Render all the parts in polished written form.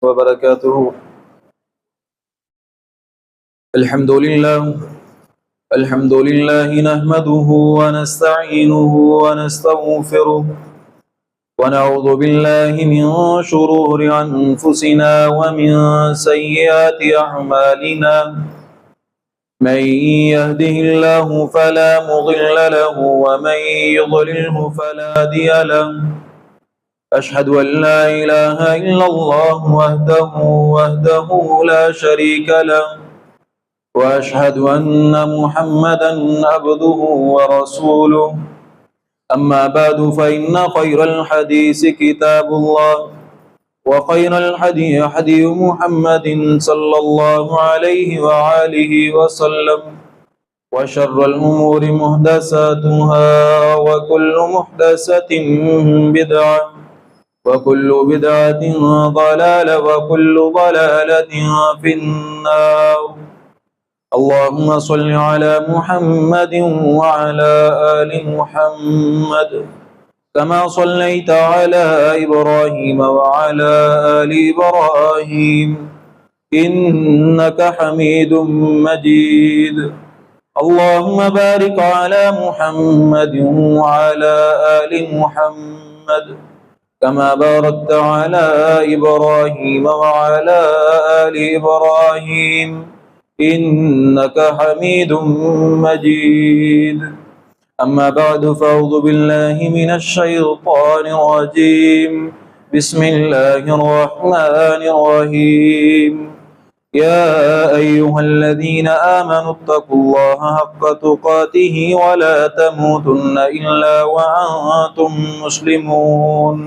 وبركاته. الحمد لله نحمده ونستعينه ونستغفره ونعوذ بالله من شرور أنفسنا ومن سيئات أعمالنا. من يهده الله فلا مضل له ومن يضلله فلا هادي له. أشهد أن لا إله إلا الله وحده لا شريك له، وأشهد أن محمدا عبده ورسوله. أما بعد فإن خير الحديث كتاب الله، وخير الحديث حديث محمد صلى الله عليه وآله وسلم، وشر الأمور محدثاتها، وكل محدثة بدعة، وكل بدعة ضلالة، وكل ضلالة في النار. اللهم صل على محمد وعلى آل محمد كما صليت على إبراهيم وعلى آل إبراهيم إنك حميد مجيد. اللهم بارك على محمد وعلى آل محمد كما باركت على إبراهيم وعلى آل إبراهيم إنك حميد مجيد. أما بعد فأعوذ بالله من الشيطان الرجيم. بسم الله الرحمن الرحيم. يا أيها الذين آمنوا اتقوا الله حق تقاته ولا تموتن إلا وأنتم مسلمون.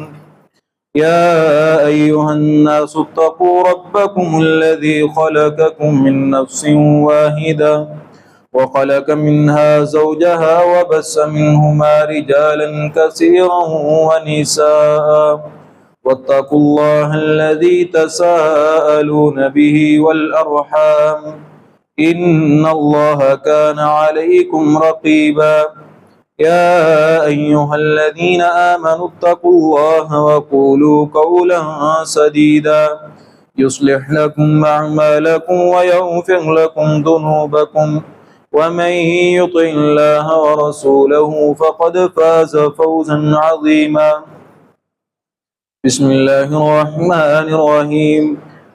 يا أيها الناس اتقوا ربكم الذي خلقكم من نفس واحدة، وخلق منها زوجها، وبث منهما رجالا كثيرا ونساء. واتقوا الله الذي تساءلون به والأرحام إن الله كان عليكم رقيبا. يا أيها الذين آمنوا اتقوا الله وقولوا قولا سديدا يصلح لكم أعمالكم ويغفر لكم ذنوبكم، ومن يطع الله ورسوله فقد فاز فوزا عظيما. بسم الله الرحمن الرحيم.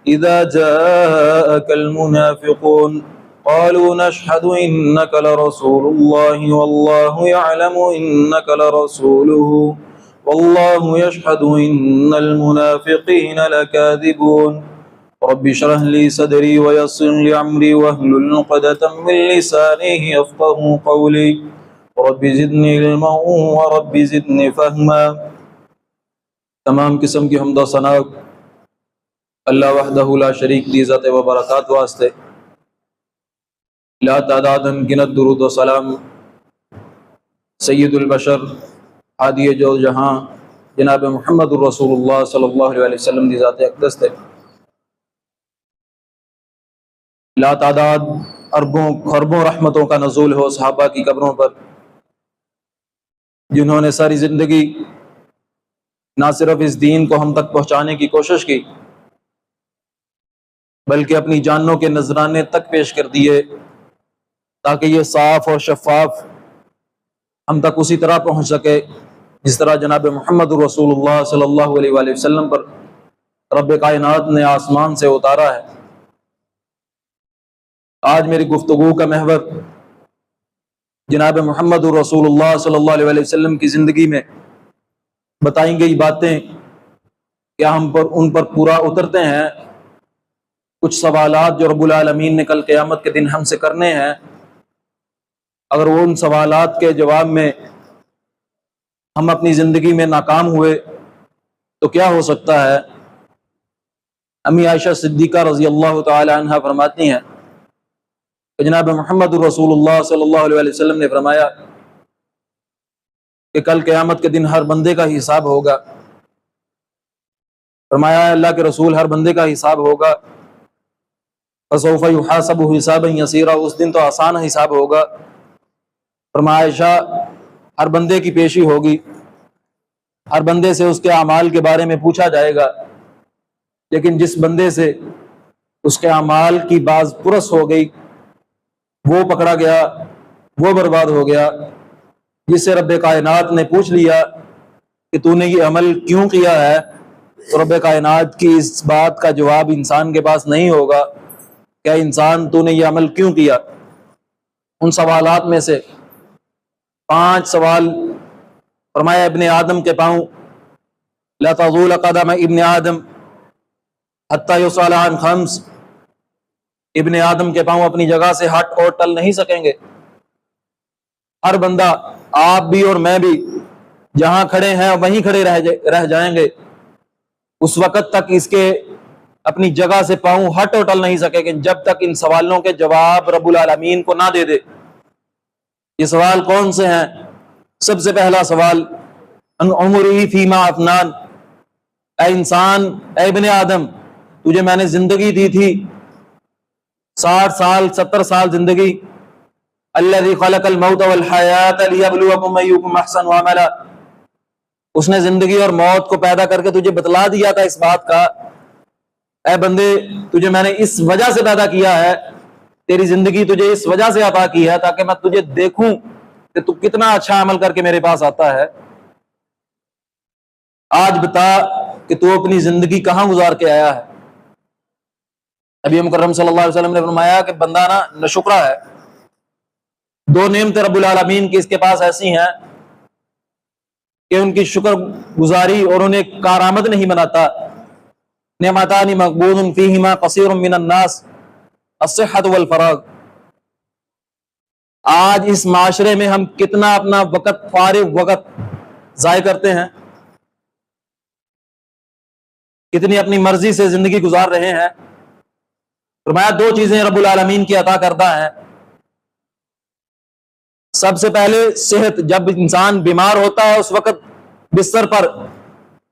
إذا جاءك المنافقون قالوا نشهد إنك لرسول الله والله يعلم إنك لرسوله والله يشهد إن المنافقين لكاذبون. رب اشرح لي صدري ويسر لي أمري واحلل عقدة من لساني يفقهوا قولي. رب زدني علما ورب زدني فهما. تمام قسم کی حمد و ثنا اللہ وحدہ لا شریک دی ذات و برکات واسطے، لا تعداد گنت درود و سلام سید البشر ہادی جو جہاں جناب محمد الرسول اللہ صلی اللہ علیہ وسلم دی ذات اقدس ہے، لا تعداد اربوں خربوں رحمتوں کا نزول ہو صحابہ کی قبروں پر، جنہوں نے ساری زندگی نہ صرف اس دین کو ہم تک پہنچانے کی کوشش کی بلکہ اپنی جانوں کے نذرانے تک پیش کر دیے تاکہ یہ صاف اور شفاف ہم تک اسی طرح پہنچ سکے جس طرح جناب محمد رسول اللہ صلی اللہ علیہ وآلہ وسلم پر رب کائنات نے آسمان سے اتارا ہے۔ آج میری گفتگو کا محور جناب محمد رسول اللہ صلی اللہ علیہ وآلہ وسلم کی زندگی میں بتائیں گئی باتیں کیا ہم پر ان پر پورا اترتے ہیں؟ کچھ سوالات جو رب العالمین نے کل قیامت کے دن ہم سے کرنے ہیں، اگر وہ ان سوالات کے جواب میں ہم اپنی زندگی میں ناکام ہوئے تو کیا ہو سکتا ہے؟ امی عائشہ صدیقہ رضی اللہ تعالی عنہ فرماتی ہیں کہ جناب محمد رسول اللہ صلی اللہ علیہ وسلم نے فرمایا کہ کل قیامت کے دن ہر بندے کا حساب ہوگا۔ فرمایا اللہ کے رسول ہر بندے کا حساب ہوگا، فسوف یحاسب حسابا یسیرا، اس دن تو آسان حساب ہوگا۔ فرمایا عائشہ ہر بندے کی پیشی ہوگی، ہر بندے سے اس کے اعمال کے بارے میں پوچھا جائے گا۔ لیکن جس بندے سے اس کے اعمال کی باز پرس ہو گئی وہ پکڑا گیا، وہ برباد ہو گیا۔ جس سے رب کائنات نے پوچھ لیا کہ تو نے یہ عمل کیوں کیا ہے، تو رب کائنات کی اس بات کا جواب انسان کے پاس نہیں ہوگا کہ انسان تو نے یہ عمل کیوں کیا۔ ان سوالات میں سے 5 سوال فرمایا ابن آدم کے پاؤں لا تزول قدم ابن آدم حتی یسأل عن 5، ابن آدم کے پاؤں اپنی جگہ سے ہٹ اور ٹل نہیں سکیں گے۔ ہر بندہ، آپ بھی اور میں بھی، جہاں کھڑے ہیں وہیں کھڑے رہ جائیں گے، اس وقت تک اس کے اپنی جگہ سے پاؤں ہٹ اور ٹل نہیں سکے گے جب تک ان سوالوں کے جواب رب العالمین کو نہ دے دے۔ یہ سوال کون سے ہیں؟ سب سے پہلا سوال ان عمری فیما افنان، اے انسان، اے ابن آدم، تجھے میں نے زندگی دی تھی 60 سال 70 سال زندگی، الذی خلق الموت والحیات لیبلوکم ایکم احسن عملا، اس نے زندگی اور موت کو پیدا کر کے تجھے بتلا دیا تھا اس بات کا، اے بندے تجھے میں نے اس وجہ سے پیدا کیا ہے، تیری زندگی تجھے اس وجہ سے عطا کی ہے تاکہ میں تجھے دیکھوں کہ تو کتنا اچھا عمل کر کے میرے پاس آتا ہے۔ آج بتا کہ تو اپنی زندگی کہاں گزار کے آیا ہے۔ نبی مکرم صلی اللہ علیہ وسلم نے فرمایا کہ بندہ نا ناشکرا ہے۔ 2 نعمتیں رب العالمین کی اس کے پاس ایسی ہیں کہ ان کی شکر گزاری اور انہیں کارآمد نہیں بناتا۔ نعمتان مغبون فیہما کثیر من الناس الصحۃ والفراغ۔ آج اس معاشرے میں ہم کتنا اپنا وقت، فارغ وقت ضائع کرتے ہیں، کتنی اپنی مرضی سے زندگی گزار رہے ہیں۔ فرمایا 2 چیزیں رب العالمین کی عطا کردہ ہیں۔ سب سے پہلے صحت، جب انسان بیمار ہوتا ہے اس وقت بستر پر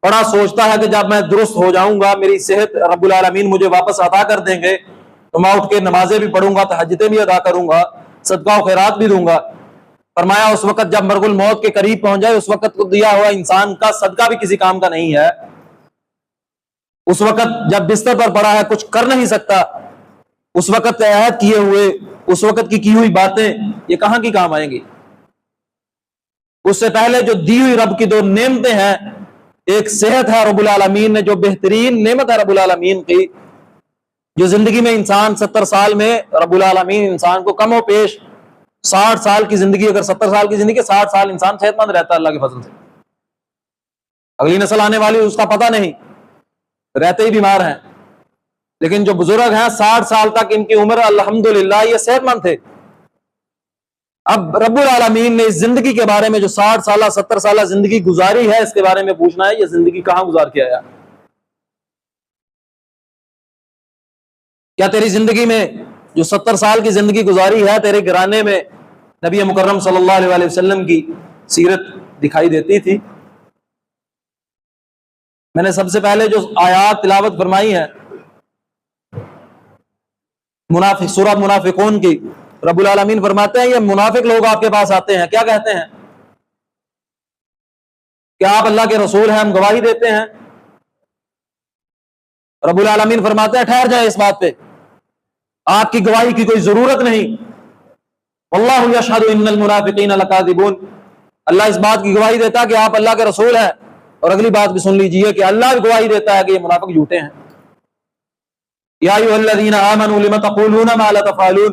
بڑا سوچتا ہے کہ جب میں درست ہو جاؤں گا، میری صحت رب العالمین مجھے واپس عطا کر دیں گے تو میں اٹھ کے نمازیں بھی پڑھوں گا، تہجدیں بھی ادا کروں گا، صدقہ و خیرات بھی دوں گا۔ فرمایا اس وقت جب مرگ الموت کے قریب پہنچ جائے، اس وقت کو دیا ہوا انسان کا صدقہ بھی کسی کام کا نہیں ہے۔ اس وقت جب بستر پر پڑا ہے، کچھ کر نہیں سکتا، اس وقت عہد کیے ہوئے، اس وقت کی ہوئی باتیں یہ کہاں کی کام آئیں گی؟ اس سے پہلے جو دی ہوئی رب کی 2 نعمتیں ہیں، ایک صحت ہے رب العالمین نے جو بہترین نعمت ہے رب العالمین کی، جو زندگی میں انسان 70 سال میں رب العالمین انسان کو کم و پیش 60 سال کی زندگی، اگر 70 سال کی زندگی 60 سال انسان صحت مند رہتا ہے اللہ کے فضل سے۔ اگلی نسل آنے والی اس کا پتہ نہیں، رہتے ہی بیمار ہیں، لیکن جو بزرگ ہیں 60 سال تک ان کی عمر الحمدللہ یہ صحت مند تھے۔ اب رب العالمین نے اس زندگی کے بارے میں جو 60 سالہ 70 سالہ زندگی گزاری ہے، اس کے بارے میں پوچھنا ہے یہ زندگی کہاں گزار کے آیا؟ کیا تیری زندگی میں جو 70 سال کی زندگی گزاری ہے، تیرے گھرانے میں نبی مکرم صلی اللہ علیہ وسلم کی سیرت دکھائی دیتی تھی؟ میں نے سب سے پہلے جو آیات تلاوت فرمائی ہے سورہ منافقون کی، رب العالمین فرماتے ہیں یہ منافق لوگ آپ کے پاس آتے ہیں، کیا کہتے ہیں کہ آپ اللہ کے رسول ہیں، ہم گواہی دیتے ہیں۔ رب العالمین فرماتے ہیں ٹھہر جائے اس بات پہ، آپ کی گواہی کی کوئی ضرورت نہیں۔ واللہ یشہد ان المنافقین لکاذبون، اللہ اس بات کی گواہی دیتا ہے کہ آپ اللہ کے رسول ہیں، اور اگلی بات بھی سن لیجئے کہ اللہ بھی گواہی دیتا ہے کہ یہ منافق جھوٹے ہیں۔ یا ایھا الذین آمنوا لم تقولون ما لا تفعلون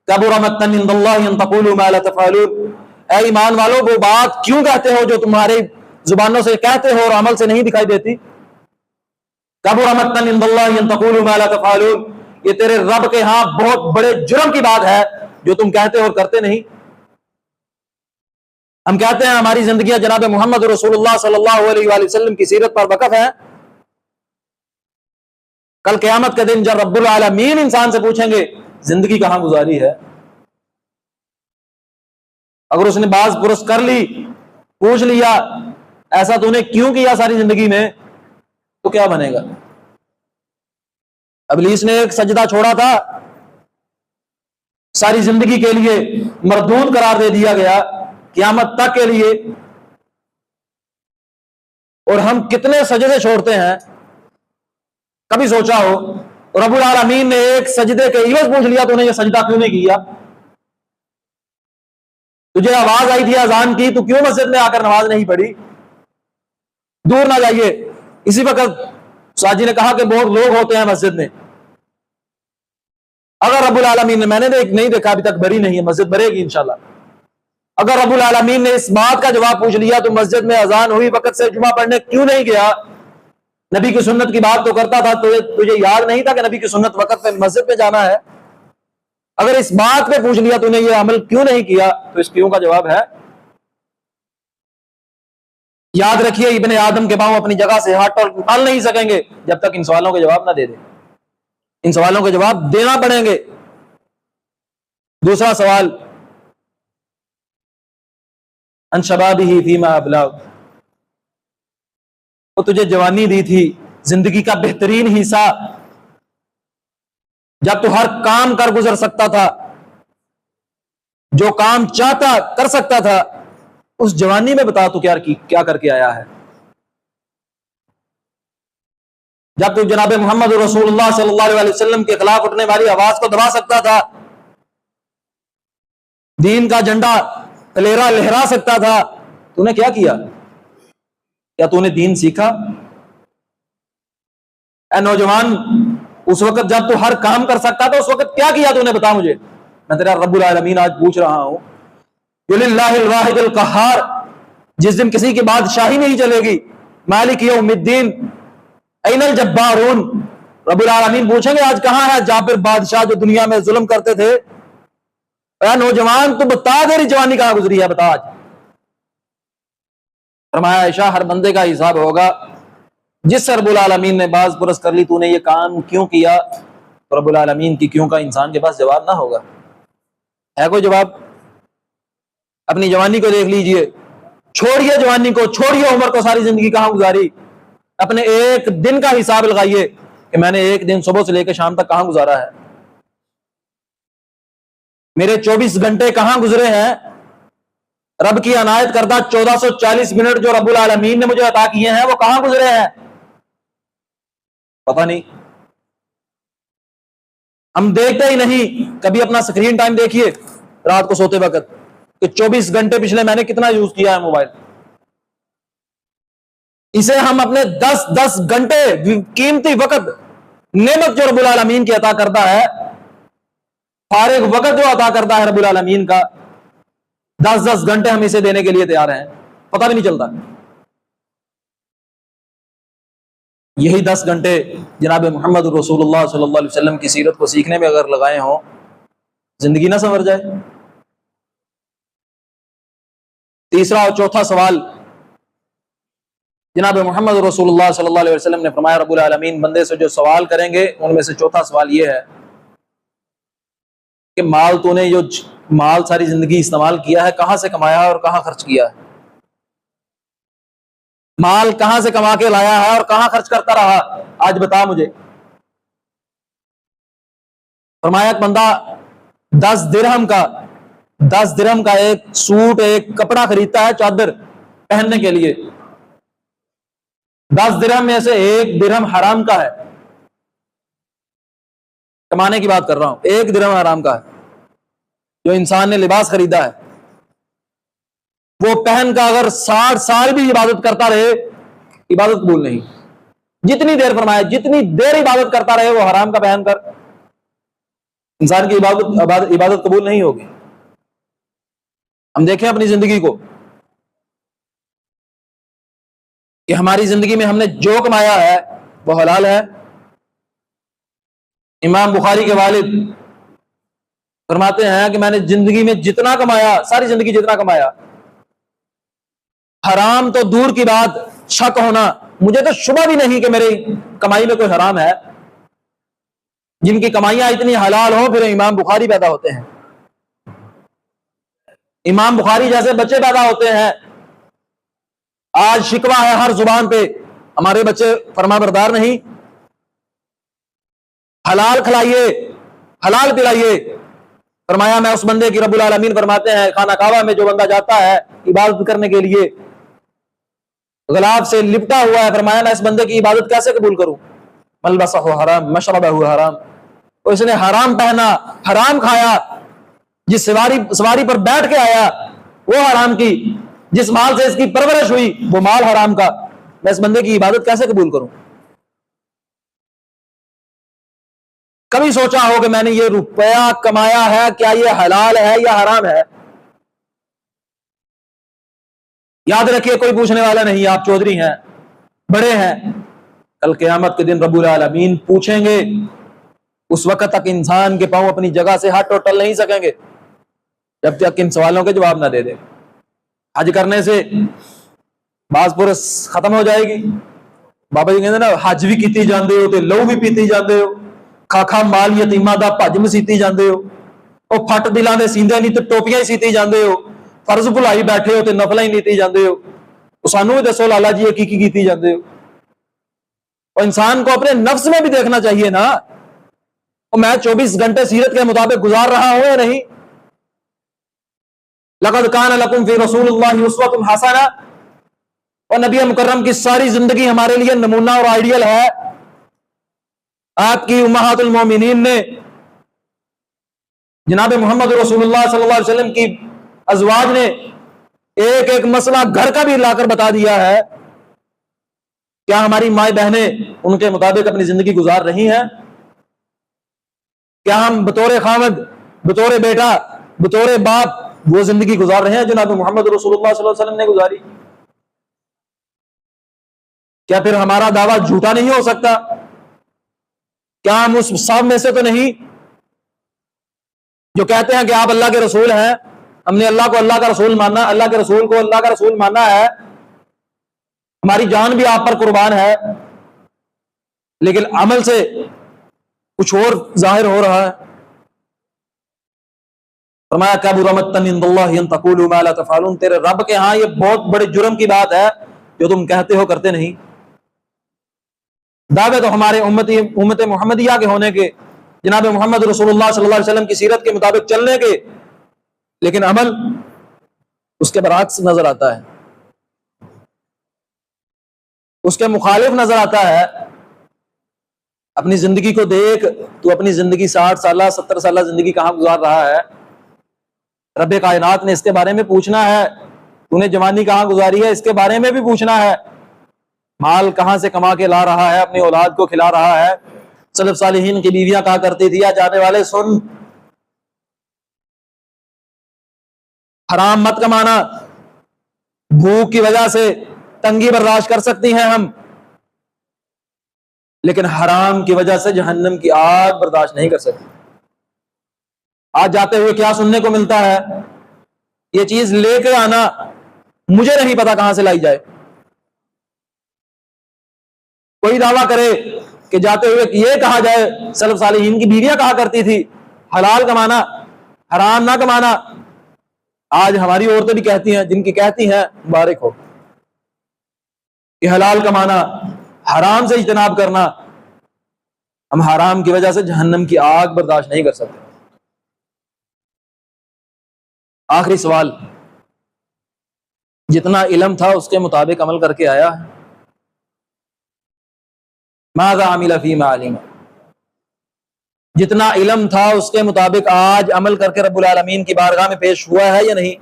کبر مقتا عند اللہ ان تقولوا ما لا تفعلون، اے ایمان والو وہ بات کیوں کہتے ہو جو تمہارے زبانوں سے کہتے ہو اور عمل سے نہیں دکھائی دیتی؟ کبر مقتا عند اللہ ان تقولوا ما لا تفعلون، یہ تیرے رب کے ہاں بہت بڑے جرم کی بات ہے جو تم کہتے ہو اور کرتے نہیں۔ ہم کہتے ہیں ہماری زندگیاں جناب محمد رسول اللہ صلی اللہ علیہ وآلہ وسلم کی سیرت پر وقف ہیں۔ کل قیامت کے دن جب رب العالمین انسان سے پوچھیں گے زندگی کہاں گزاری ہے، اگر اس نے باز پرس کر لی، پوچھ لیا ایسا تو نے کیوں کیا ساری زندگی میں، تو کیا بنے گا؟ ابلیس نے ایک سجدہ چھوڑا تھا، ساری زندگی کے لیے مردود قرار دے دیا گیا قیامت تک کے لیے۔ اور ہم کتنے سجدے چھوڑتے ہیں، کبھی سوچا ہو رب العالمین نے ایک سجدے کے عوض پوچھ لیا تو نے یہ سجدہ کیوں نہیں کیا؟ تجھے آواز آئی تھی اذان کی، تو کیوں مسجد میں آ کر نماز نہیں پڑھی؟ دور نہ جائیے۔ اسی وقت ساجی نے کہا کہ بہت لوگ ہوتے ہیں مسجد میں، اگر رب العالمین نے، میں نے نہیں دیکھا ابھی تک، بھری نہیں ہے، مسجد بھرے گی انشاءاللہ۔ اگر رب العالمین نے اس بات کا جواب پوچھ لیا تو مسجد میں اذان ہوئی، وقت سے جمعہ پڑھنے کیوں نہیں گیا؟ نبی کی سنت کی بات تو کرتا تھا، تجھے یاد نہیں تھا کہ نبی کی سنت وقت پہ مسجد پہ جانا ہے؟ اگر اس بات پہ پوچھ لیا تو نے یہ عمل کیوں نہیں کیا؟ تو اس کیوں کا جواب ہے، یاد رکھیے ابن آدم کے پاؤں اپنی جگہ سے ہٹ اور ڈال نہیں سکیں گے جب تک ان سوالوں کے جواب نہ دے دیں۔ ان سوالوں کے جواب دینا پڑیں گے۔ دوسرا سوال، ان شبابہ فیما ابلاغ، وہ تجھے جوانی دی تھی، زندگی کا بہترین حصہ، جب تو ہر کام کر گزر سکتا تھا، جو کام چاہتا کر سکتا تھا، اس جوانی میں بتا تو کیا کر کے آیا ہے؟ جب تو جناب محمد رسول اللہ صلی اللہ علیہ وسلم کے خلاف اٹھنے والی آواز کو دبا سکتا تھا، دین کا جھنڈا کلیرا لہرا سکتا تھا، تو نے کیا کیا؟ کیا تو نے دین سیکھا؟ اے نوجوان، اس وقت جب تو ہر کام کر سکتا تھا، اس وقت کیا کیا تو نے؟ بتا مجھے، میں تیرا رب العالمین آج پوچھ رہا ہوں۔ للہ الواحد القہار، جس دن کسی کی بادشاہی نہیں چلے گی، مالک یوم الدین، این الجبارون، رب العالمین پوچھیں گے آج کہاں ہے جابر بادشاہ جو دنیا میں ظلم کرتے تھے؟ اے نوجوان، تو بتا تیری جوانی کہاں گزری ہے، بتا آج۔ فرمایا عائشہ، ہر بندے کا حساب ہوگا، جس سے رب العالمین نے باز پرس کر لی تو نے یہ کام کیوں کیا، تو رب العالمین کی کیوں کا انسان کے پاس جواب نہ ہوگا۔ ہے کوئی جواب؟ اپنی جوانی کو دیکھ لیجئے، چھوڑیے جوانی کو، چھوڑیے عمر کو، ساری زندگی کہاں گزاری، اپنے ایک دن کا حساب لگائیے کہ میں نے ایک دن صبح سے لے کے شام تک کہاں گزارا ہے، میرے 24 گھنٹے کہاں گزرے ہیں، رب کی عنایت کردہ 1440 منٹ جو رب العالمین نے مجھے عطا کیے ہیں وہ کہاں گزرے ہیں؟ پتہ نہیں، ہم دیکھتے ہی نہیں۔ کبھی اپنا سکرین ٹائم دیکھیے رات کو سوتے وقت کہ 24 گھنٹے پچھلے میں نے کتنا یوز کیا ہے موبائل۔ اسے ہم اپنے 10 گھنٹے قیمتی وقت، نعمت جو رب العالمین کی عطا کرتا ہے، فارغ وقت جو عطا کرتا ہے رب العالمین کا، 10 گھنٹے ہم اسے دینے کے لیے تیار ہیں، پتہ بھی نہیں چلتا۔ یہی 10 گھنٹے جناب محمد رسول اللہ صلی اللہ علیہ وسلم کی سیرت کو سیکھنے میں اگر لگائے ہوں، زندگی نہ سنور جائے۔ تیسرا اور چوتھا سوال، جناب محمد رسول اللہ صلی اللہ علیہ وسلم نے فرمایا رب العالمین بندے سے جو سوال کریں گے ان میں سے چوتھا سوال یہ ہے کہ مال تو نے جو مال ساری زندگی استعمال کیا ہے کہاں سے کمایا ہے اور کہاں خرچ کیا ہے؟ مال کہاں سے کما کے لایا ہے اور کہاں خرچ کرتا رہا؟ آج بتا مجھے۔ فرمایا ایک بندہ 10 درہم کا ایک سوٹ، ایک کپڑا خریدتا ہے چادر پہننے کے لیے، 10 درہم میں سے 1 درہم حرام کا ہے، کمانے کی بات کر رہا ہوں، 1 درہم حرام کا ہے۔ جو انسان نے لباس خریدا ہے وہ پہن کا اگر 60 سال بھی عبادت کرتا رہے، عبادت قبول نہیں۔ جتنی دیر، فرمایا جتنی دیر عبادت کرتا رہے وہ حرام کا پہن کر، انسان کی عبادت قبول نہیں ہوگی۔ ہم دیکھیں اپنی زندگی کو کہ ہماری زندگی میں ہم نے جو کمایا ہے وہ حلال ہے۔ امام بخاری کے والد فرماتے ہیں کہ میں نے زندگی میں جتنا کمایا، ساری زندگی جتنا کمایا، حرام تو دور کی بات، شک ہونا، مجھے تو شبہ بھی نہیں کہ میری کمائی میں کوئی حرام ہے۔ جن کی کمائیاں اتنی حلال ہوں پھر امام بخاری پیدا ہوتے ہیں، امام بخاری جیسے بچے پیدا ہوتے ہیں۔ آج شکوہ ہے ہر زبان پہ، ہمارے بچے فرما بردار نہیں۔ حلال کھلائیے، حلال پلائیے۔ فرمایا میں اس بندے کی، رب العالمین فرماتے ہیں خانہ کعبہ میں جو بندہ جاتا ہے عبادت کرنے کے لیے، غلاف سے لپٹا ہوا ہے، فرمایا میں اس بندے کی عبادت کیسے قبول کروں؟ ملبسہ حرام مشربہ حرام، اس نے حرام پہنا، حرام کھایا، جس سواری پر بیٹھ کے آیا وہ حرام کی، جس مال سے اس کی پرورش ہوئی وہ مال حرام کا، میں اس بندے کی عبادت کیسے قبول کروں؟ کبھی سوچا ہو کہ میں نے یہ روپیہ کمایا ہے، کیا یہ حلال ہے یا حرام ہے؟ یاد رکھیے کوئی پوچھنے والا نہیں، آپ چودھری ہیں، بڑے ہیں، کل قیامت کے دن رب العالمین پوچھیں گے، اس وقت تک انسان کے پاؤں اپنی جگہ سے ہٹ اور ٹل نہیں سکیں گے جب تک ان سوالوں کے جواب نہ دے دے۔ حج کرنے سے بعض پورس ختم ہو جائے گی، بابا جی کہتے ہیں نا حج بھی کیتی جاندے ہو تے لہو بھی پیتی جاندے ہو، کھا مال یتیماں دا بھج مسیتی جاندے ہو، او پھٹ دلاں دے سیندے نہیں تے ٹوپیاں ہی سیتی جاندے ہو، فرض بھلائی بیٹھے ہو تے نفلاں ہی نیتی جاندے ہو، سانو بھی دسو لالا جی کی کیتی جاندے ہو؟ اور انسان کو اپنے نفس میں بھی دیکھنا چاہیے نا، میں 24 گھنٹے سیرت کے مطابق گزار رہا ہوں یا نہیں؟ لقد کان لکم فی رسول اللہ اسوۃ حسنہ، اور نبی مکرم کی ساری زندگی ہمارے لیے نمونہ اور آئیڈیل ہے۔ آپ کی امہات المومنین نے، جناب محمد رسول اللہ صلی اللہ علیہ وسلم کی ازواج نے ایک ایک مسئلہ گھر کا بھی لا کر بتا دیا ہے۔ کیا ہماری مائیں بہنیں ان کے مطابق اپنی زندگی گزار رہی ہیں؟ کیا ہم بطور خامد، بطور بیٹا، بطور باپ وہ زندگی گزار رہے ہیں جناب محمد رسول اللہ صلی اللہ علیہ وسلم نے گزاری؟ کیا پھر ہمارا دعویٰ جھوٹا نہیں ہو سکتا؟ کیا ہم اس سب میں سے تو نہیں جو کہتے ہیں کہ آپ اللہ کے رسول ہیں، ہم نے اللہ کو اللہ کا رسول ماننا، اللہ کے رسول کو اللہ کا رسول ماننا ہے، ہماری جان بھی آپ پر قربان ہے، لیکن عمل سے کچھ اور ظاہر ہو رہا ہے؟ فرمایا کبر مقتا عند اللہ ان تقولوا ما لا تفعلون، تیرے رب کے ہاں یہ بہت بڑے جرم کی بات ہے جو تم کہتے ہو کرتے نہیں۔ دعوے تو ہمارے امت محمدیہ کے ہونے کے، جناب محمد رسول اللہ صلی اللہ علیہ وسلم کی سیرت کے مطابق چلنے کے، لیکن عمل اس کے برعکس نظر آتا ہے، اس کے مخالف نظر آتا ہے۔ اپنی زندگی کو دیکھ، تو اپنی زندگی 60 سالہ 70 سالہ زندگی کہاں گزار رہا ہے؟ رب کائنات نے اس کے بارے میں پوچھنا ہے، تو نے جوانی کہاں گزاری ہے اس کے بارے میں بھی پوچھنا ہے، مال کہاں سے کما کے لا رہا ہے، اپنی اولاد کو کھلا رہا ہے۔ سلف صالحین کی بیویاں کہا کرتی تھی، جانے والے سن، حرام مت کمانا، بھوک کی وجہ سے تنگی برداشت کر سکتی ہیں ہم، لیکن حرام کی وجہ سے جہنم کی آگ برداشت نہیں کر سکتی۔ آج جاتے ہوئے کیا سننے کو ملتا ہے؟ یہ چیز لے کے آنا مجھے نہیں پتا کہاں سے لائی جائے۔ کوئی دعویٰ کرے کہ جاتے ہوئے یہ کہا جائے سلف صالحین کی بیویاں کہا کرتی تھی حلال کمانا، حرام نہ کمانا۔ آج ہماری عورتیں بھی کہتی ہیں، جن کی کہتی ہیں مبارک ہو، کہ حلال کمانا، حرام سے اجتناب کرنا، ہم حرام کی وجہ سے جہنم کی آگ برداشت نہیں کر سکتے۔ آخری سوال، جتنا علم تھا اس کے مطابق عمل کر کے آیا ہے؟ ماذا عمل فیما علم، جتنا علم تھا اس کے مطابق آج عمل کر کے رب العالمین کی بارگاہ میں پیش ہوا ہے یا نہیں؟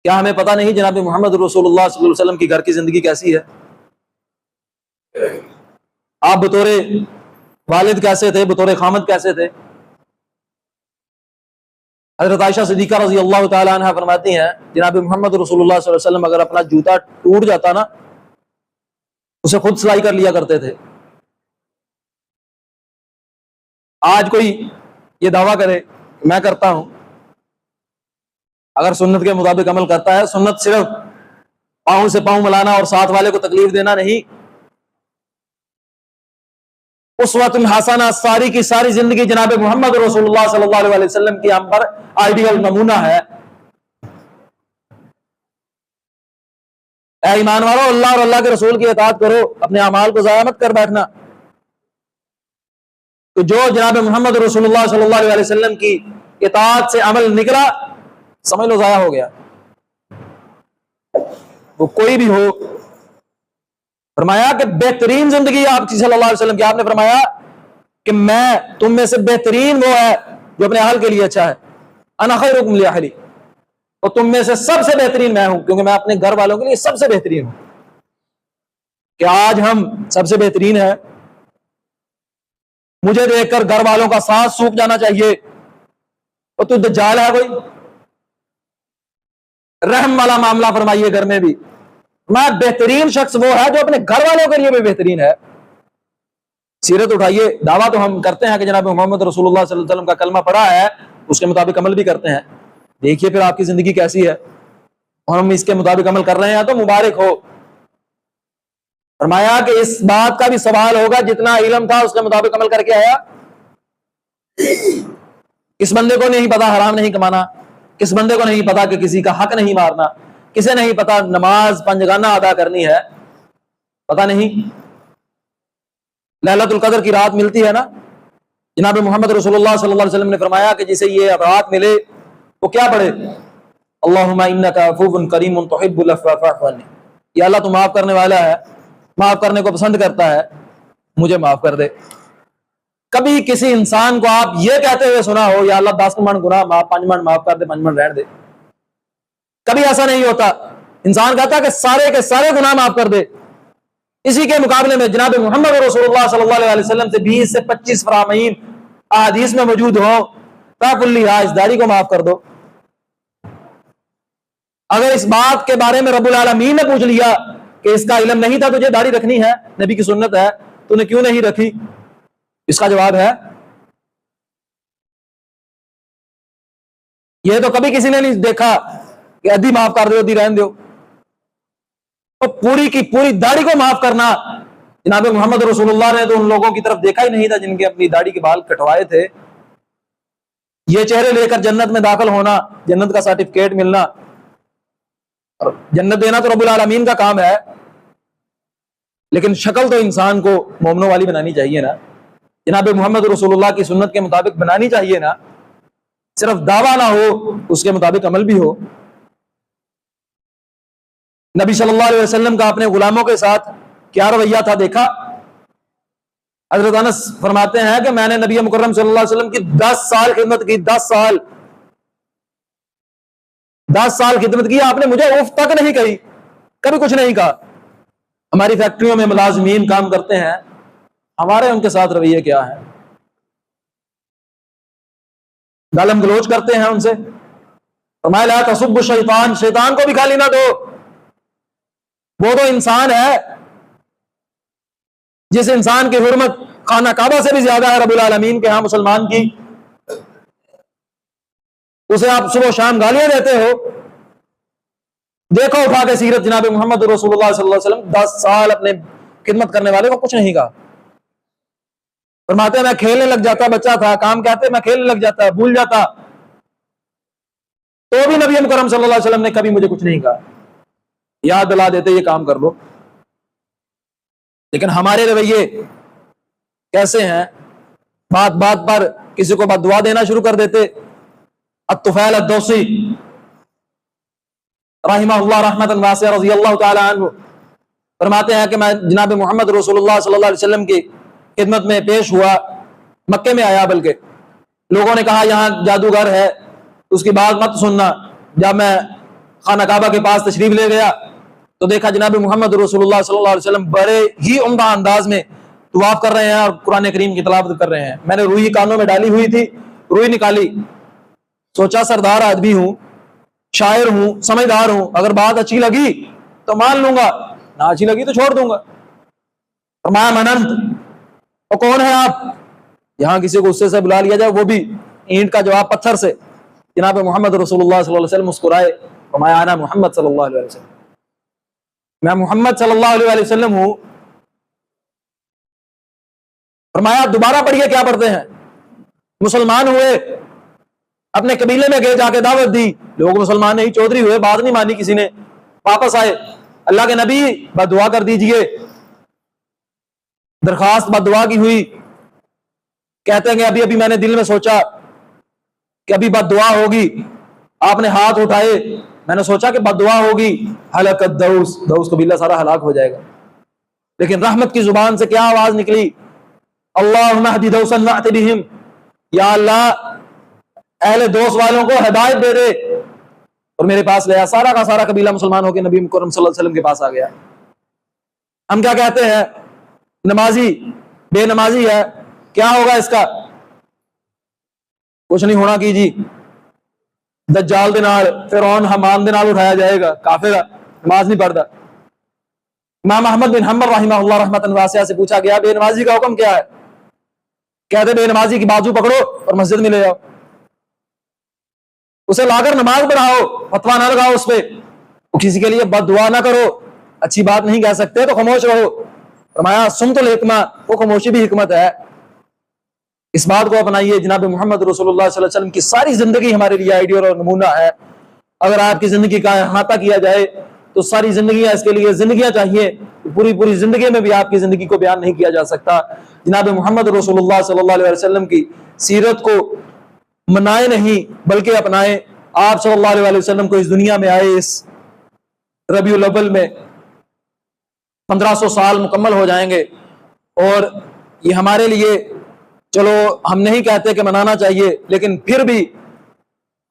کیا ہمیں پتہ نہیں جناب محمد رسول اللہ صلی اللہ علیہ وسلم کی گھر کی زندگی کیسی ہے؟ آپ بطور والد کیسے تھے، بطور خامد کیسے تھے؟ حضرت عائشہ صدیقہ رضی اللہ تعالی عنہ فرماتی ہیں جناب محمد رسول اللہ صلی اللہ علیہ وسلم اگر اپنا جوتا ٹوٹ جاتا نا، اسے خود سلائی کر لیا کرتے تھے۔ آج کوئی یہ دعویٰ کرے میں کرتا ہوں، اگر سنت کے مطابق عمل کرتا ہے، سنت صرف پاؤں سے پاؤں ملانا اور ساتھ والے کو تکلیف دینا نہیں، اسوۃ حسنہ ساری کی ساری زندگی جناب محمد رسول اللہ صلی اللہ علیہ وسلم کی ہم پر آئیڈیل نمونہ ہے۔ اے ایمان والو، اللہ اور اللہ کے رسول کی اطاعت کرو، اپنے اعمال کو ضائع مت کر بیٹھنا۔ تو جو جناب محمد رسول اللہ صلی اللہ علیہ وسلم کی اطاعت سے عمل نکلا، سمجھ لو ضائع ہو گیا، وہ کوئی بھی ہو، فرمایا کہ بہترین زندگی آپ کی صلی اللہ علیہ وسلم کی. آپ نے فرمایا کہ میں تم میں سے بہترین وہ ہے جو اپنے اہل کے لیے اچھا ہے. انا خیرکم لاہلی، اور تم میں سے سب سے بہترین میں ہوں کیونکہ میں اپنے گھر والوں کے لیے سب سے بہترین ہوں. کہ آج ہم سب سے بہترین ہیں. مجھے دیکھ کر گھر والوں کا سانس سوکھ جانا چاہیے اور تو دجال ہے کوئی. رحم والا معاملہ فرمائیے گھر میں بھی. میں بہترین شخص وہ ہے جو اپنے گھر والوں کے لیے بھی بہترین ہے. سیرت اٹھائیے. دعویٰ تو ہم کرتے ہیں کہ جناب محمد رسول اللہ صلی اللہ علیہ وسلم کا کلمہ پڑھا ہے، اس کے مطابق عمل بھی کرتے ہیں. دیکھیے پھر آپ کی زندگی کیسی ہے، اور ہم اس کے مطابق عمل کر رہے ہیں تو مبارک ہو. فرمایا کہ اس بات کا بھی سوال ہوگا، جتنا علم تھا اس کے مطابق عمل کر کے آیا. اس بندے کو نہیں پتا حرام نہیں کمانا، کس بندے کو نہیں پتا کہ کسی کا حق نہیں مارنا، کسے نہیں پتا نماز پنجگانہ ادا کرنی ہے، پتا نہیں. لیلۃ القدر کی رات ملتی ہے نا، جناب محمد رسول اللہ صلی اللہ علیہ وسلم نے فرمایا کہ جسے یہ رات ملے وہ کیا پڑھے؟ اللہم انک عفو کریم تحب العفو فاعف عنی. یا اللہ تو معاف کرنے والا ہے، معاف کرنے کو پسند کرتا ہے، مجھے معاف کر دے. کبھی کسی انسان کو آپ یہ کہتے ہوئے سنا ہو یا اللہ 10 من گناہ معاف، 5 من معاف کر دے، 5 من رہن دے؟ کبھی ایسا نہیں ہوتا. انسان کہتا ہے کہ سارے کے سارے گناہ معاف کر دے. اسی کے مقابلے میں جناب محمد رسول اللہ صلی اللہ علیہ وسلم سے 20 سے 25 فرامین احادیث میں موجود ہوں، فاعف لی، اس داڑھی کو معاف کر دو. اگر اس بات کے بارے میں رب العالمین نے پوچھ لیا کہ اس کا علم نہیں تھا تجھے داڑھی رکھنی ہے، نبی کی سنت ہے، تو نے کیوں نہیں رکھی؟ اس کا جواب ہے یہ تو کبھی کسی نے نہیں دیکھا کہ ادھی معاف کر دو ادھی رہن دو. تو پوری کی پوری داڑھی کو معاف کرنا، جناب محمد رسول اللہ نے تو ان لوگوں کی طرف دیکھا ہی نہیں تھا جن کے اپنی داڑھی کے بال کٹوائے تھے. یہ چہرے لے کر جنت میں داخل ہونا، جنت کا سرٹیفکیٹ ملنا، اور جنت دینا تو رب العالمین کا کام ہے، لیکن شکل تو انسان کو مومنوں والی بنانی چاہیے نا. جناب محمد رسول اللہ کی سنت کے مطابق بنانی چاہیے نا. صرف دعویٰ نہ ہو، اس کے مطابق عمل بھی ہو. نبی صلی اللہ علیہ وسلم کا اپنے غلاموں کے ساتھ کیا رویہ تھا دیکھا؟ حضرت انس فرماتے ہیں کہ میں نے نبی مکرم صلی اللہ علیہ وسلم کی 10 سال خدمت کی. 10 سال خدمت کی، آپ نے مجھے اف تک نہیں کہی، کبھی کچھ نہیں کہا. ہماری فیکٹریوں میں ملازمین کام کرتے ہیں، ہمارے ان کے ساتھ رویے کیا ہے؟ گالم گلوچ کرتے ہیں ان سے. فرمایا لا تسبوا الشیطان، شیطان کو بھی گالی نہ دو، وہ تو انسان ہے. جس انسان کی حرمت خانہ کعبہ سے بھی زیادہ ہے رب العالمین کے ہاں مسلمان کی، اسے آپ صبح و شام گالیاں دیتے ہو. دیکھو اٹھا کے سیرت جناب محمد رسول اللہ صلی اللہ علیہ وسلم، 10 سال اپنے خدمت کرنے والے کو کچھ نہیں کہا. فرماتے ہیں میں کھیلنے لگ جاتا، بچہ تھا، کام کہتے میں کھیلنے لگ جاتا، بھول جاتا، تو بھی نبی مکرم صلی اللہ علیہ وسلم نے کبھی مجھے کچھ نہیں کہا، یاد دلا دیتے یہ کام کر لو. لیکن ہمارے رویے کیسے ہیں؟ بات بات پر کسی کو بد دعا دینا شروع کر دیتے. الطفیل الدوسی رحمہ اللہ رحمۃ واسعہ رضی اللہ تعالی عنہ فرماتے ہیں کہ میں جناب محمد رسول اللہ صلی اللہ علیہ وسلم کی خدمت میں پیش ہوا، مکے میں آیا، بلکہ لوگوں نے کہا یہاں جادوگر ہے، اس کی بات مت سننا. جب میں خانہ کعبہ کے پاس تشریف لے گیا تو دیکھا جناب محمد رسول اللہ صلی اللہ علیہ وسلم بڑے ہی عمدہ انداز میں طواف کر رہے ہیں اور قرآن کریم کی تلاوت کر رہے ہیں. میں نے روئی کانوں میں ڈالی ہوئی تھی، روئی نکالی، سوچا سردار آدمی ہوں، شاعر ہوں، سمجھدار ہوں، اگر بات اچھی لگی تو مان لوں گا، نہ اچھی لگی تو چھوڑ دوں گا. فرمایا مننت، اور کون ہے آپ؟ یہاں کسی کو غصے سے بلا لیا جائے، وہ بھی اینٹ کا جواب پتھر سے. جناب محمد رسول اللہ صلی اللہ علیہ وسلم مسکرائے. فرمایا انا محمد صلی اللہ علیہ وسلم، میں محمد صلی اللہ علیہ وسلم ہوں. فرمایا دوبارہ پڑھیے کیا پڑھتے ہیں. مسلمان ہوئے، اپنے قبیلے میں گئے، جا کے دعوت دی، لوگ مسلمان نہیں، چودھری ہوئے، بات نہیں مانی کسی نے، واپس آئے. اللہ کے نبی بد دعا کر دیجئے، درخواست بد دعا کی ہوئی. کہتے ہیں کہ ابھی میں نے دل میں سوچا کہ ابھی بد دعا ہوگی. آپ نے ہاتھ اٹھائے، میں نے سوچا کہ بد دعا ہوگی. ہلاکت دوس، دوس قبیلہ سارا ہلاک ہو جائے گا. لیکن رحمت کی زبان سے کیا آواز نکلی؟ اللہم اہدی دوسا نعت بہم، یا اللہ اہل دوست والوں کو ہدایت دے دے، اور میرے پاس لے آیا۔ سارا کا سارا قبیلہ مسلمان ہو کے نبی مکرم صلی اللہ علیہ وسلم کے پاس آ گیا۔ ہم کیا کہتے ہیں؟ نمازی بے نمازی ہے، کیا ہوگا اس کا؟ کچھ نہیں ہونا کی جی، دجال دے نال فرعون حمان دے نال اٹھایا جائے گا، کافر ہے، نماز نہیں پڑھتا۔ امام احمد بن حنبل رحمہ اللہ رحمۃ واسعہ سے پوچھا گیا بے نمازی کا حکم کیا ہے؟ کہتے بے نمازی کی بازو پکڑو اور مسجد میں لے جاؤ، اسے لا کر نماز پڑھاؤ، فتوا نہ لگاؤ اس پہ، کسی کے لیے بد دعا نہ کرو، اچھی بات نہیں کہہ سکتے تو خاموش رہو۔ فرمایا سمت الحکمہ، وہ خاموشی بھی حکمت ہے۔ اس بات کو اپنائیے، جناب محمد رسول اللہ صلی اللہ علیہ وسلم کی ساری زندگی ہمارے لیے آئیڈیل اور نمونہ ہے۔ اگر آپ کی زندگی کا احاطہ کیا جائے تو ساری زندگیاں اس کے لیے زندگیاں چاہیے، پوری زندگی میں بھی آپ کی زندگی کو بیان نہیں کیا جا سکتا۔ جناب محمد رسول اللہ صلی اللہ علیہ وسلم کی سیرت کو منائے نہیں بلکہ اپنائے۔ آپ صلی اللہ علیہ وسلم کو اس دنیا میں آئے اس ربیع الاول میں 1500 سال مکمل ہو جائیں گے، اور یہ ہمارے لیے، چلو ہم نہیں کہتے کہ منانا چاہیے، لیکن پھر بھی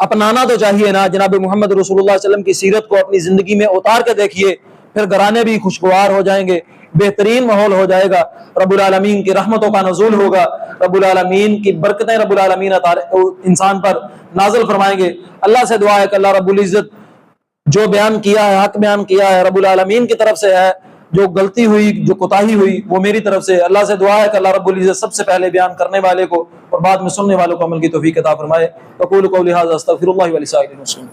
اپنانا تو چاہیے نا۔ جناب محمد رسول اللہ علیہ وسلم کی سیرت کو اپنی زندگی میں اتار کے دیکھیے، پھر گھرانے بھی خوشگوار ہو جائیں گے، بہترین ماحول ہو جائے گا، رب العالمین کی رحمتوں کا نزول ہوگا، رب العالمین کی برکتیں رب العالمین انسان پر نازل فرمائیں گے۔ اللہ سے دعا ہے کہ اللہ رب العزت جو بیان کیا ہے، حق بیان کیا ہے، رب العالمین کی طرف سے ہے، جو غلطی ہوئی، جو کوتاہی ہوئی وہ میری طرف سے۔ اللہ سے دعا ہے کہ اللہ رب العزت سب سے پہلے بیان کرنے والے کو اور بعد میں سننے والوں کو عمل کی توفیق عطا فرمائے۔ اقول قولی ھذا استغفر اللہ ولسائر المسلمین۔